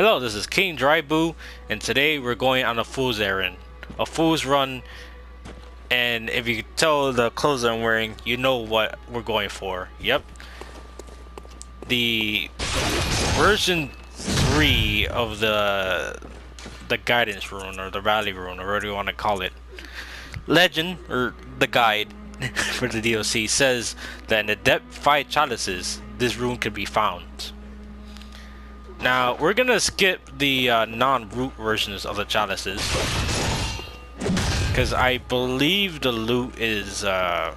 Hello, this is King Dryboo, and today we're going on a fool's errand. A fool's run, and if you can tell the clothes I'm wearing, you know what we're going for. Yep. The version 3 of the guidance rune, or the rally rune, or whatever you want to call it. Legend, or the guide for the DLC, says that in the depth 5 chalices, this rune could be found. Now, we're gonna skip the non-root versions of the chalices, because I believe the loot is well,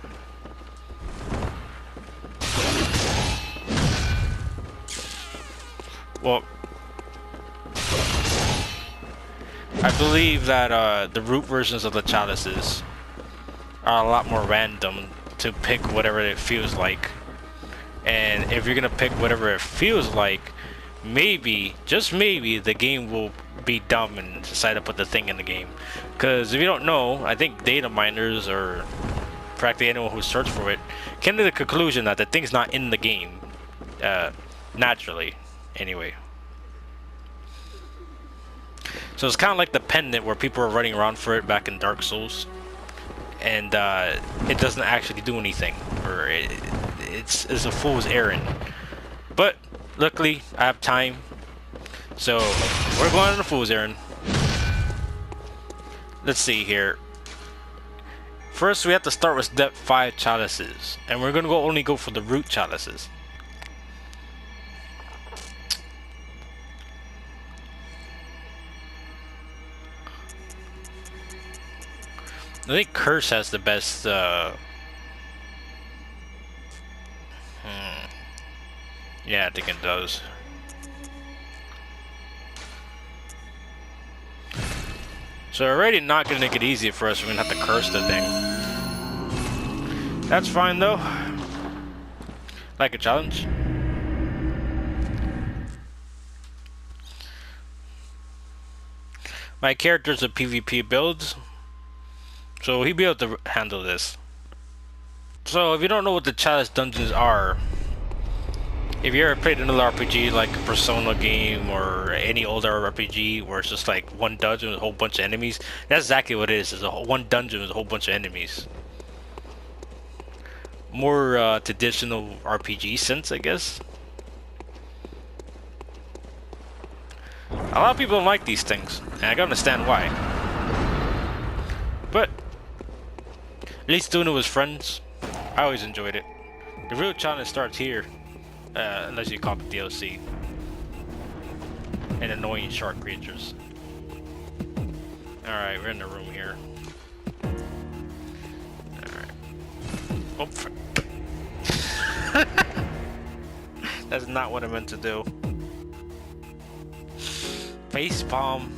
I believe that the root versions of the chalices are a lot more random to pick whatever it feels like. And if you're gonna pick whatever it feels like, maybe, just maybe, the game will be dumb and decide to put the thing in the game. Because if you don't know, I think data miners, or practically anyone who searched for it, came to the conclusion that the thing's not in the game. Naturally, anyway. So it's kind of like the pendant where people are running around for it back in Dark Souls. And it doesn't actually do anything. Or it's a fool's errand. But luckily, I have time, so we're going on a fool's errand. Let's see here. First, we have to start with depth 5 chalices, and we're gonna only go for the root chalices. I think Curse has the best. Yeah, I think it does. So we're already not gonna make it easy for us. We're gonna have to curse the thing. That's fine though. Like a challenge. My character's a PvP build, so he'll be able to handle this. So if you don't know what the chalice dungeons are, if you ever played another RPG like a Persona game or any older RPG where it's just like one dungeon with a whole bunch of enemies, that's exactly what it is. It's one dungeon with a whole bunch of enemies. More traditional RPG sense, I guess. A lot of people don't like these things, and I can understand why. But at least doing it with friends, I always enjoyed it. The real challenge starts here. Unless you call it DLC. And annoying shark creatures. Alright, we're in the room here. Alright. Oh, that's not what I meant to do. Facepalm.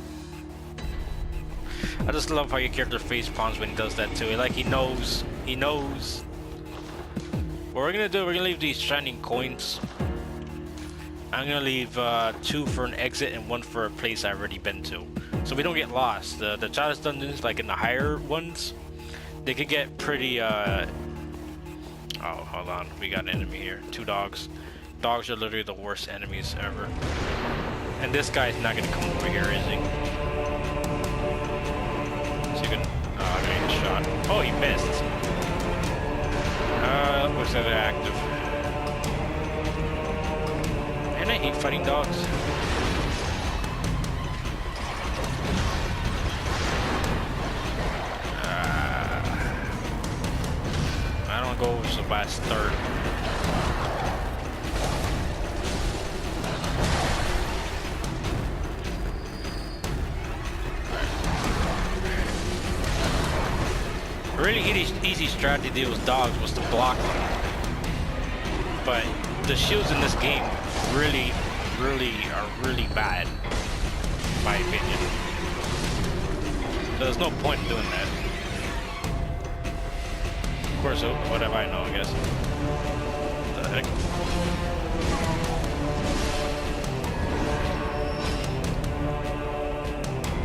I just love how your character facepalms when he does that too. Like he knows. He knows. What we're gonna do, we're gonna leave these shining coins. I'm gonna leave 2 for an exit and 1 for a place I've already been to, so we don't get lost. The chalice dungeons, like in the higher ones, they could get pretty. Oh, hold on, we got an enemy here. 2 dogs. Dogs are literally the worst enemies ever. And this guy's not gonna come over here, is he? So you can. Oh, I'm gonna get shot. Oh, he missed. Looks like they're active. And I hate fighting dogs. I don't go with the last third. A really easy strategy to deal with dogs was to block them. But the shields in this game really are really bad, in my opinion. So there's no point in doing that. Of course, what have I know, I guess. What the heck?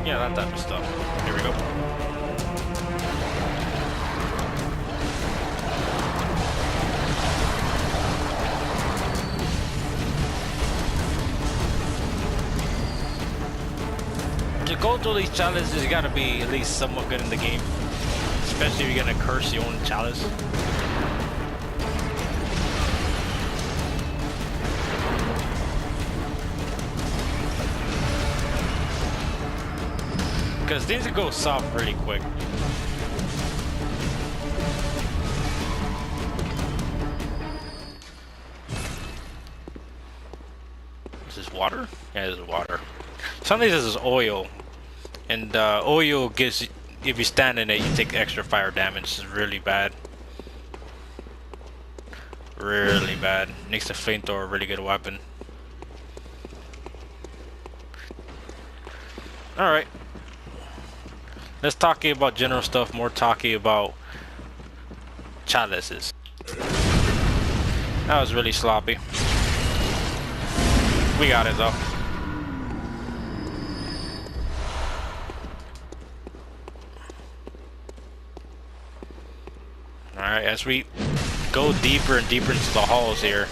Yeah, that type of stuff. Here we go. go through these challenges, you gotta be at least somewhat good in the game. Especially if you're gonna curse your own chalice. Because things can go soft really quick. Is this water? Yeah, this is water. Sometimes this is oil. And oil gives, if you stand in it, you take extra fire damage. It's really bad. Really bad. Makes the flamethrower a really good weapon. Alright. Let's talk about general stuff, more talking about chalices. That was really sloppy. We got it though. Alright, as we go deeper and deeper into the halls here.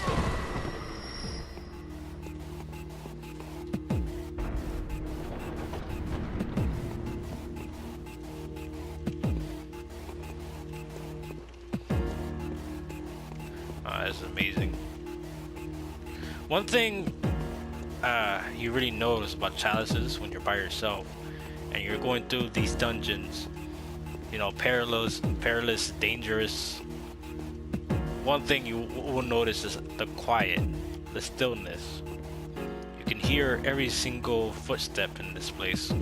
This is amazing. One thing you really notice about chalices when you're by yourself and you're going through these dungeons, you know, perilous, dangerous. One thing you will notice is the quiet, the stillness. You can hear every single footstep in this place.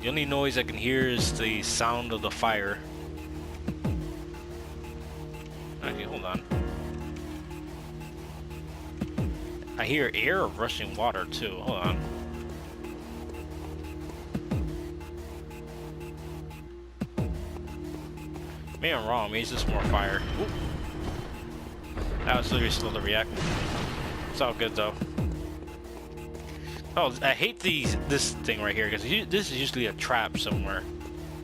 The only noise I can hear is the sound of the fire. Okay, hold on. I hear air of rushing water too. Hold on. Maybe I'm wrong. Maybe it's just more fire. Ooh. That was literally slow to react. It's all good though. Oh, I hate this thing right here because this is usually a trap somewhere.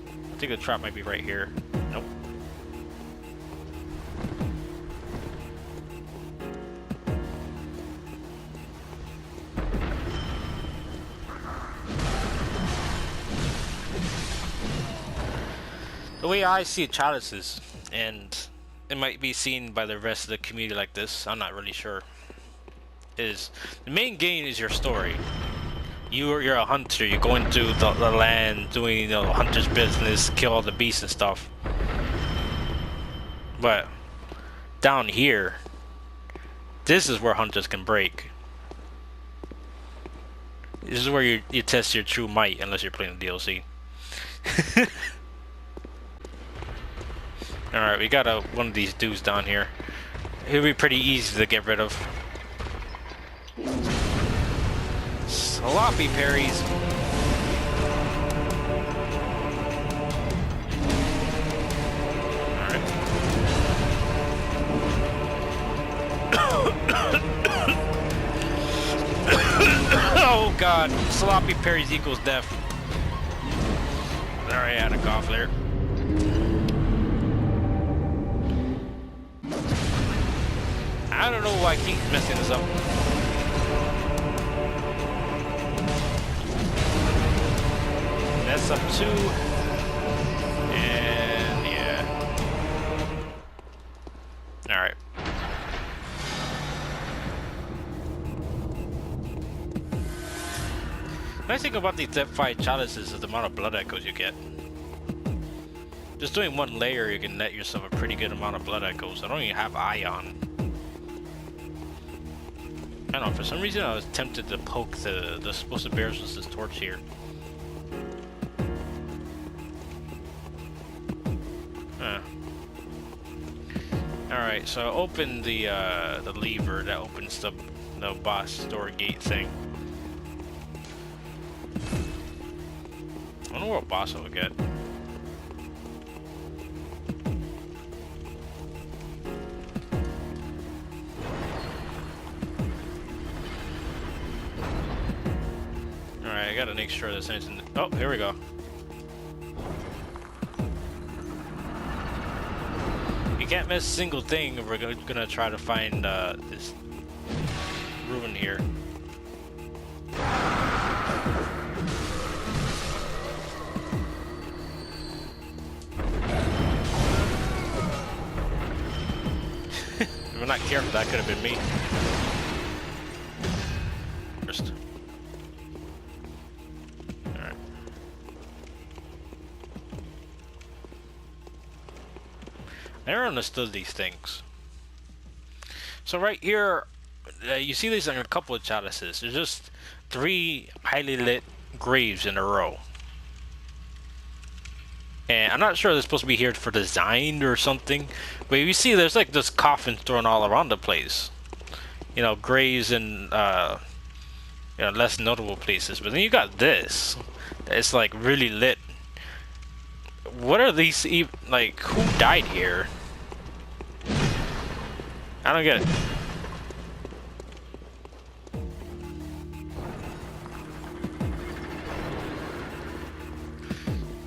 I think the trap might be right here. Nope. The way I see chalices, and it might be seen by the rest of the community like this, I'm not really sure, is the main game is your story. You're a hunter, you're going through the land, doing, you know, hunter's business, kill all the beasts and stuff. But down here, this is where hunters can break. This is where you test your true might, unless you're playing the DLC. Alright, we got one of these dudes down here. He'll be pretty easy to get rid of. Sloppy parries. Alright. Oh god, sloppy parries equals death. Alright, I had a cough there. I don't know why I keep messing this up. That's up 2. And yeah. Alright. Nice thing about these depth 5 chalices is the amount of blood echoes you get. Just doing one layer, you can net yourself a pretty good amount of blood echoes. I don't even have ion. I don't know, for some reason I was tempted to poke the explosive bears with this torch here. Alright, so I opened the lever that opens the boss door gate thing. I don't know what boss I would get. Alright, I gotta make sure there's anything. Oh, here we go. You can't miss a single thing if we're gonna try to find this ruin here. I'm not careful, that could have been me. First. Alright. I never understood these things. So right here, you see these like a couple of chalices. There's just 3 highly lit graves in a row. And I'm not sure they're supposed to be here for design or something, but you see there's like this coffins thrown all around the place. You know, graves in you know, less notable places. But then you got this. It's like really lit. What are these like, who died here? I don't get it.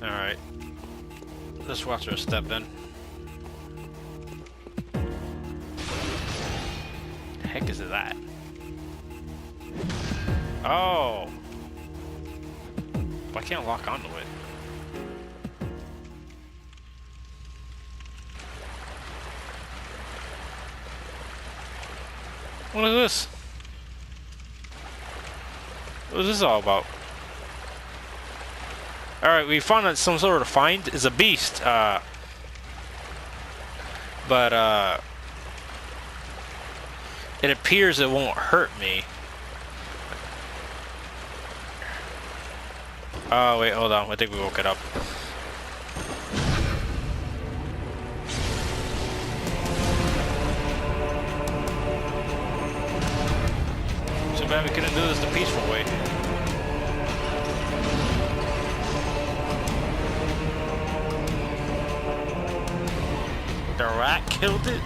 Alright. Let's watch our step then. The heck is that? Oh! I can't lock onto it. What is this? What is this all about? Alright, we found that some sort of find is a beast, but it appears it won't hurt me. Oh wait, hold on, I think we woke it up. Too bad we couldn't do this the peaceful way. The rat killed it?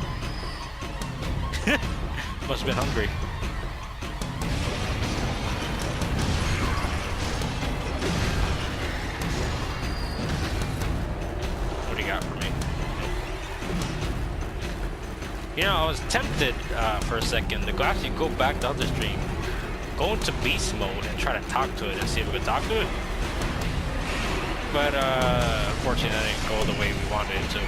Must have been hungry. What do you got for me? You know, I was tempted for a second to actually go back to other stream, go into beast mode and try to talk to it and see if we could talk to it. But unfortunately that didn't go the way we wanted it to.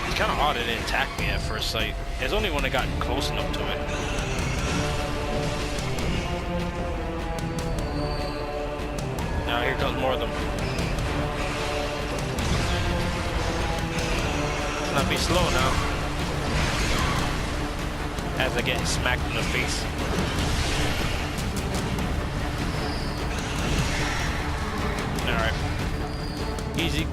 It's kind of odd it didn't attack me at first sight. It's only when I got close enough to it. Now here comes more of them. Let's not be slow now. As I get smacked in the face. Alright. Easy.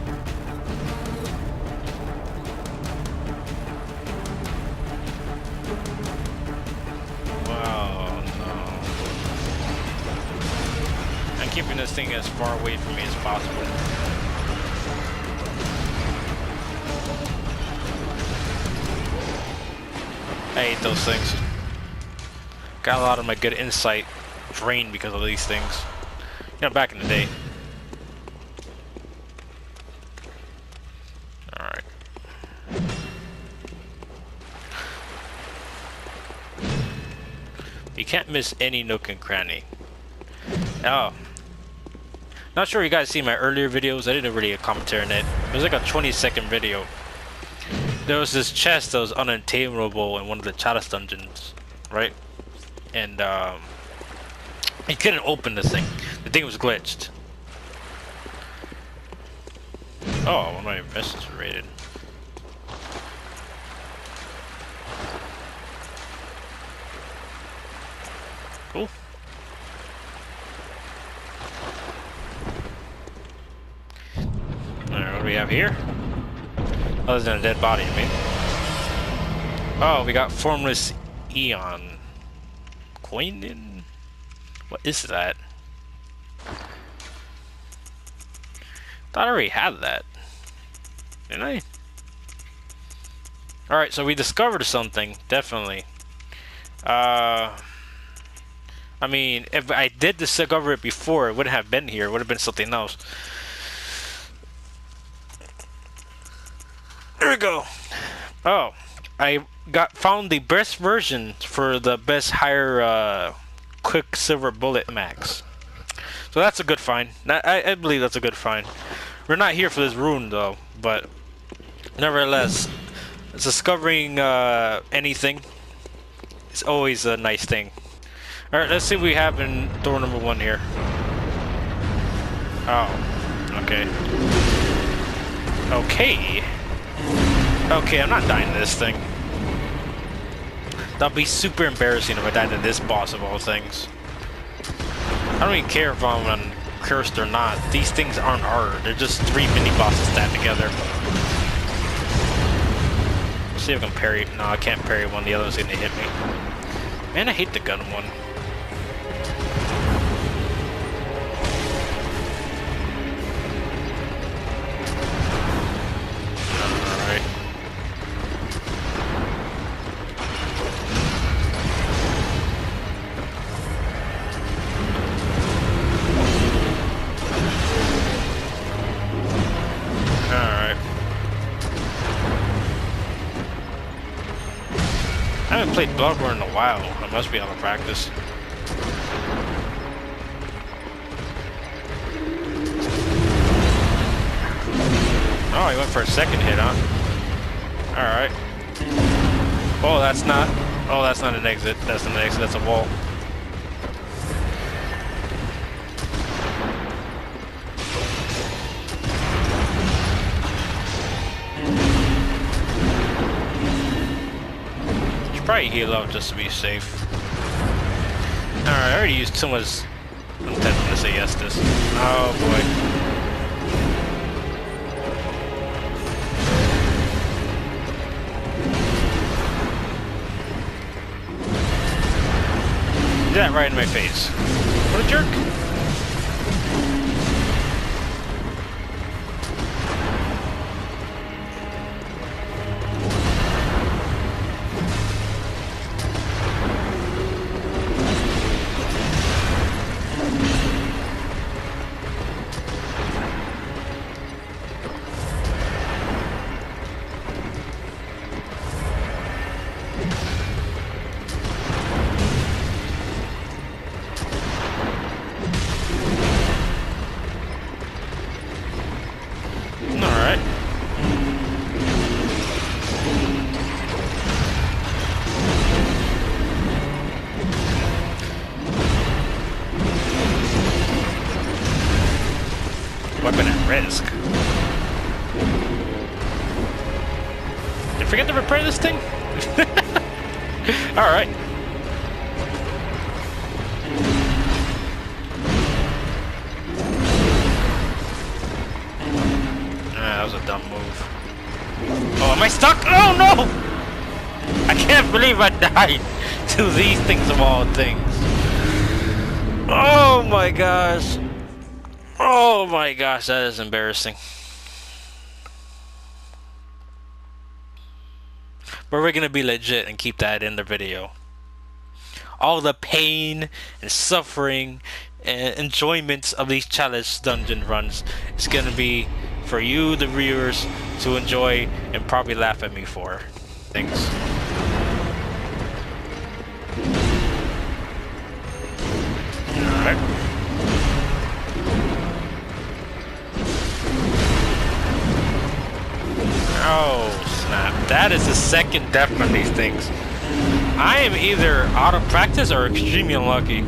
Keeping this thing as far away from me as possible. I hate those things. Got a lot of my good insight drained because of these things. You know, back in the day. Alright. You can't miss any nook and cranny. Oh. Not sure you guys see my earlier videos. I didn't really commentary on it. It was like a 20-second video. There was this chest that was unattainable in one of the chalice dungeons, right? And you couldn't open this thing. The thing was glitched. Oh, one of my investments were raided. Cool. Alright, what do we have here? Other than a dead body, I mean. Oh, we got Formless Eon. Coin? What is that? Thought I already had that. Didn't I? Alright, so we discovered something, definitely. I mean, if I did discover it before, it wouldn't have been here. It would have been something else. There we go. Oh, I found the best version for the best higher Quicksilver bullet max. So that's a good find. I believe that's a good find. We're not here for this rune though, but nevertheless, discovering anything is always a nice thing. Alright, let's see what we have in door number 1 here. Oh, okay. Okay. Okay, I'm not dying to this thing. That'd be super embarrassing if I died to this boss of all things. I don't even care if I'm cursed or not. These things aren't hard. They're just 3 mini bosses stacked together. Let's see if I can parry. No, I can't parry one. The other one's gonna hit me. Man, I hate the gun one. Alright. I haven't played Bloodborne in a while. I must be out of practice. Oh, he went for a second hit, huh? Alright. Oh, that's not... Oh, that's not an exit. That's not an exit. That's a wall. Probably heal out just to be safe. Alright, I already used too much. I'm tempted to say yes to this. Oh boy. Did that right in my face. What a jerk. Weapon at risk. Did I forget to repair this thing? Alright. That was a dumb move. Oh, am I stuck? Oh no! I can't believe I died to these things of all things. Oh my gosh. Oh my gosh, that is embarrassing. But we're gonna be legit and keep that in the video. All the pain and suffering and enjoyments of these challenge dungeon runs is gonna be for you, the viewers, to enjoy and probably laugh at me for. Thanks. Alright. Oh snap, that is the second death from these things. I am either out of practice or extremely unlucky.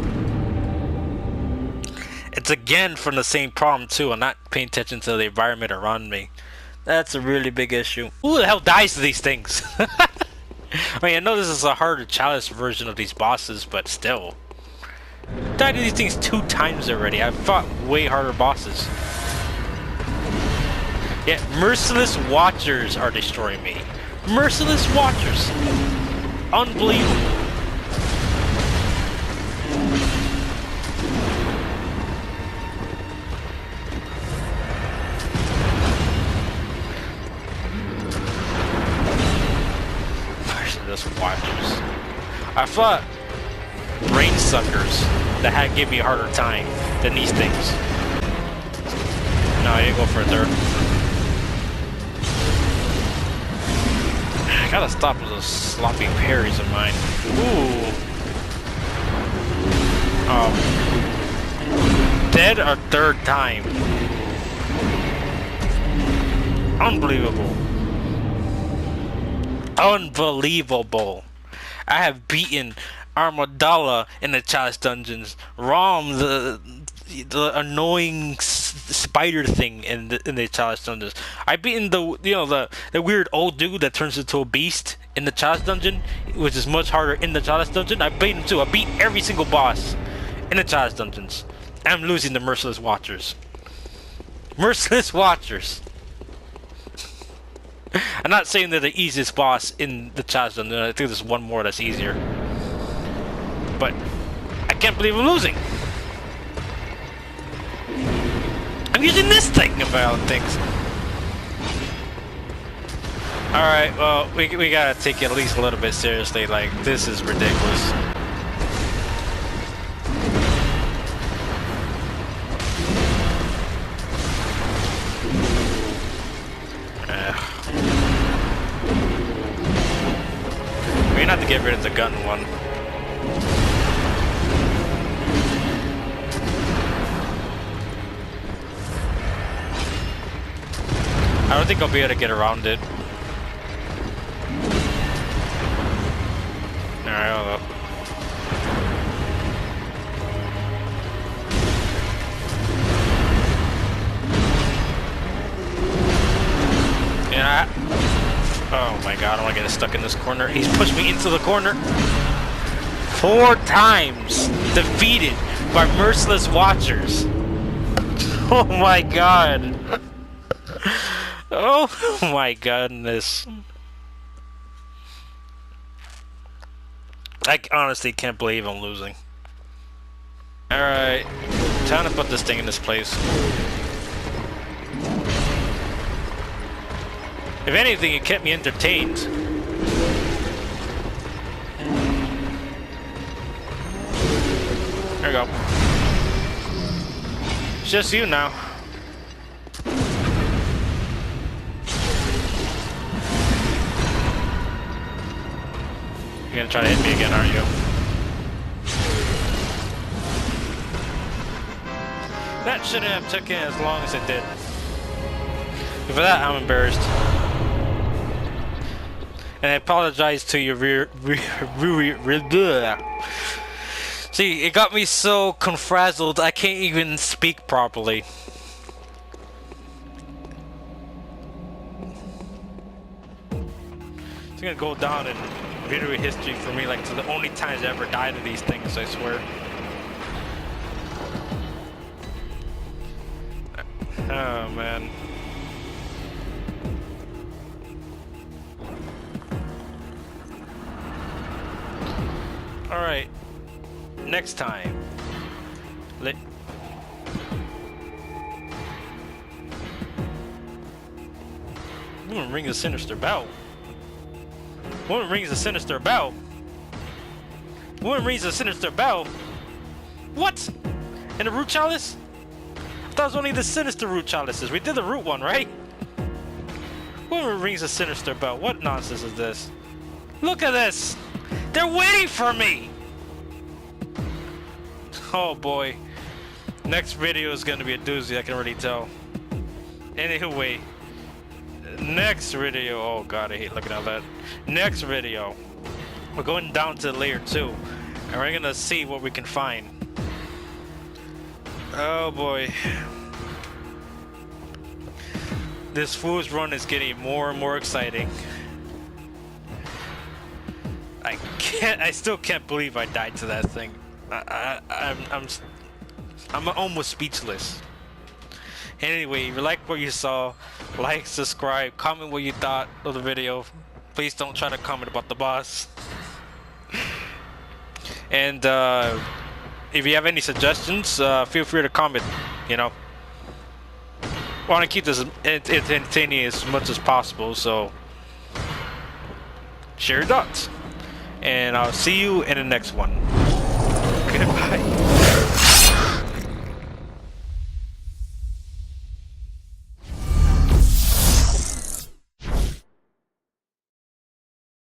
It's again from the same problem too. I'm not paying attention to the environment around me. That's a really big issue. Who the hell dies to these things? I mean, I know this is a harder challenge version of these bosses, but still. I died to these things 2 times already. I've fought way harder bosses. Yet merciless watchers are destroying me. Merciless watchers. Unbelievable. Merciless watchers. I fought brain suckers that had give me a harder time than these things. No, I didn't go for a third. I gotta stop with those sloppy parries of mine. Ooh. Dead a third time. Unbelievable. Unbelievable. I have beaten Armadillo in the Chalice dungeons. Rom, the annoying spider thing in the Chalice dungeons. I've beaten the weird old dude that turns into a beast in the Chalice dungeon, which is much harder in the Chalice dungeon. I beat him too. I beat every single boss in the Chalice dungeons. I'm losing the Merciless Watchers. Merciless Watchers. I'm not saying they're the easiest boss in the Chalice dungeon. I think there's one more that's easier. But I can't believe I'm losing. I'm using this thing of all things. Alright, well, we gotta take it at least a little bit seriously. Like, this is ridiculous. We're gonna have to get rid of the gun one. I don't think I'll be able to get around it. Alright, hold up. Yeah. Oh my god, I don't want to get stuck in this corner. He's pushed me into the corner. 4 times defeated by Merciless Watchers. Oh my god. Oh my goodness. I honestly can't believe I'm losing. Alright, time to put this thing in this place. If anything, it kept me entertained. There we go. It's just you now. You're gonna try to hit me again, aren't you? That shouldn't have taken as long as it did. For that, I'm embarrassed. And I apologize to your See, it got me so confrazzled I can't even speak properly. It's gonna go down in video history for me, like, to the only times I ever died of these things, I swear. Oh man. Alright. Next time. Woman rings a sinister bell. Woman rings a sinister bell. Woman rings a sinister bell. What? And the root chalice? I thought it was only the sinister root chalices. We did the root one, right? Woman rings a sinister bell. What nonsense is this? Look at this! They're waiting for me! Oh boy. Next video is gonna be a doozy, I can already tell. Anyway. Next video, oh god, I hate looking at that. Next video, we're going down to layer 2, and we're gonna see what we can find. Oh boy. This fool's run is getting more and more exciting. I still can't believe I died to that thing. I'm almost speechless. Anyway, if you liked what you saw, like, subscribe, comment what you thought of the video. Please don't try to comment about the boss. And if you have any suggestions, feel free to comment, you know. I want to keep this entertaining as much as possible, so share your thoughts. And I'll see you in the next one. Goodbye.